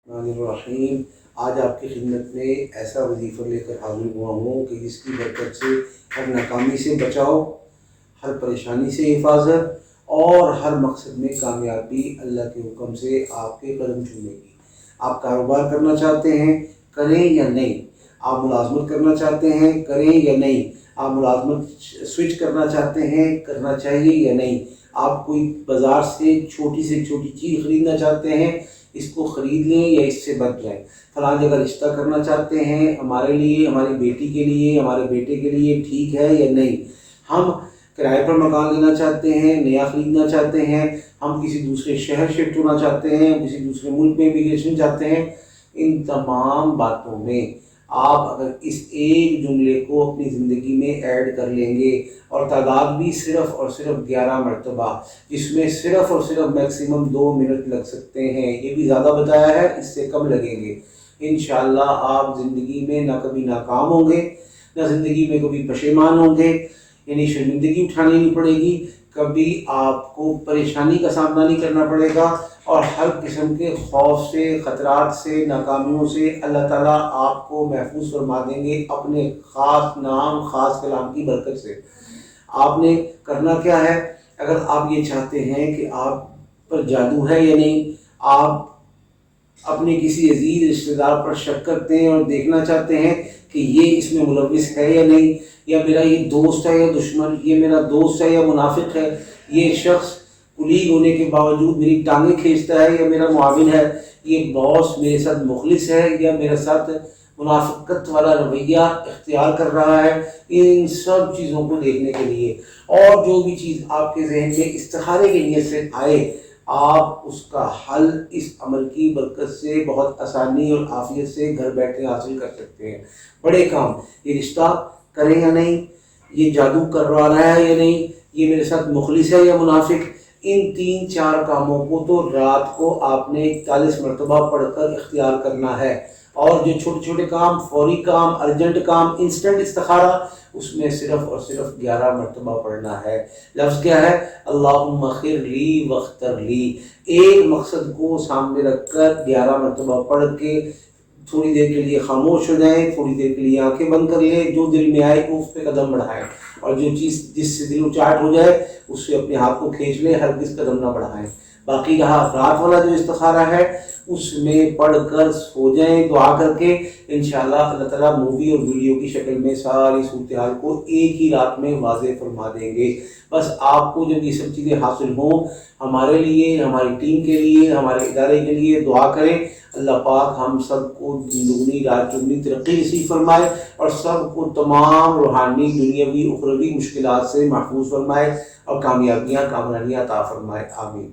रहीम। आज आपकी खिदमत में ऐसा वजीफ़ा लेकर हाजिर हुआ हूँ कि जिसकी बरकत से हर नाकामी से बचाव, हर परेशानी से हिफाजत और हर मकसद में कामयाबी अल्लाह के हुक्म से आपके कदम चूमेगी। आप कारोबार करना चाहते हैं, करें या नहीं। आप मुलाजमत करना चाहते हैं, करें या नहीं। आप मुलाजमत स्विच करना चाहते हैं, करना चाहिए या नहीं। आप कोई बाज़ार से छोटी चीज़ ख़रीदना चाहते हैं, इसको ख़रीद लें या इससे बच जाएं। फलां जगह रिश्ता करना चाहते हैं, हमारे लिए, हमारी बेटी के लिए, हमारे बेटे के लिए ठीक है या नहीं। हम किराए पर मकान लेना चाहते हैं, नया ख़रीदना चाहते हैं, हम किसी दूसरे शहर शिफ्ट होना चाहते हैं, किसी दूसरे मुल्क में इमिग्रेशन चाहते हैं। इन तमाम बातों में आप अगर इस एक जुमले को अपनी ज़िंदगी में ऐड कर लेंगे, और तादाद भी सिर्फ़ और सिर्फ 11 मरतबा, जिसमें सिर्फ़ और सिर्फ मैक्सिमम 2 मिनट लग सकते हैं। ये भी ज़्यादा बताया है, इससे कम लगेंगे। इंशाअल्लाह आप ज़िंदगी में ना कभी नाकाम होंगे, ना ज़िंदगी में कभी पशेमान होंगे, यानी शर्मिंदगी उठानी नहीं पड़ेगी, कभी आपको परेशानी का सामना नहीं करना पड़ेगा, और हर किस्म के खौफ से, ख़तरात से, नाकामियों से अल्लाह ताला आपको महफूज फरमा देंगे अपने ख़ास नाम, ख़ास कलाम की बरकत से। आपने करना क्या है, अगर आप ये चाहते हैं कि आप पर जादू है या नहीं, आप अपने किसी अजीज रिश्तेदार पर शक करते हैं और देखना चाहते हैं कि ये इसमें मुलविस है या नहीं, या मेरा ये दोस्त है या दुश्मन, ये मेरा दोस्त है या मुनाफिक है, ये शख्स कुलीग होने के बावजूद मेरी टांगें खींचता है या मेरा मुआविन है, ये बॉस मेरे साथ मुखलिस है या मेरे साथ मुनाफिकत वाला रवैया इख्तियार कर रहा है। इन सब चीज़ों को देखने के लिए, और जो भी चीज़ आपके जहन में इस्तिखारे की नीयत से आए, आप उसका हल इस अमल की बरकत से बहुत आसानी और आफियत से घर बैठे हासिल कर सकते हैं। बड़े काम, ये रिश्ता करें या नहीं, ये जादू करवा रहा है या नहीं, ये मेरे साथ मुखलिस है या मुनाफिक, इन 3-4 कामों को तो रात को आपने 41 मरतबा पढ़कर इख्तियार करना है। और जो छोटे छोटे काम, फौरी काम, अर्जेंट काम, इंस्टेंट इस्तिखारा, उसमें सिर्फ़ और सिर्फ 11 मरतबा पढ़ना है। लफ्ज़ क्या है? अल्लाहुम्मा खिरली वख्तरली। एक मकसद को सामने रखकर 11 मरतबा पढ़ के थोड़ी देर के लिए खामोश हो जाएं, थोड़ी देर के लिए आंखें बंद कर लें, जो दिल में आए उस पर कदम बढ़ाएं, और जो चीज़ जिससे दिल उचाट हो जाए उससे अपने हाथ को खींच लें, हरगिज़ कदम ना बढ़ाएं। बाकी रहा रात वाला जो इस्तिखारा है, उसमें पढ़कर सो जाएं दुआ करके। इंशाअल्लाह अल्लाह ताला मूवी और वीडियो की शक्ल में सारी सूरत हाल को एक ही रात में वाज़ेह फरमा देंगे। बस आपको जब ये सब चीज़ें हासिल हों, हमारे लिए, हमारी टीम के लिए, हमारे इदारे के लिए दुआ करें। अल्लाह पाक हम सबको दुगनी रात चुगनी तरक्की नसीब फरमाए, और सबको तमाम रूहानी, दुनियावी, उखरवी मुश्किलात से महफूज फरमाए, और कामयाबियाँ, कामयाबियाँ अता फरमाए। आमीन।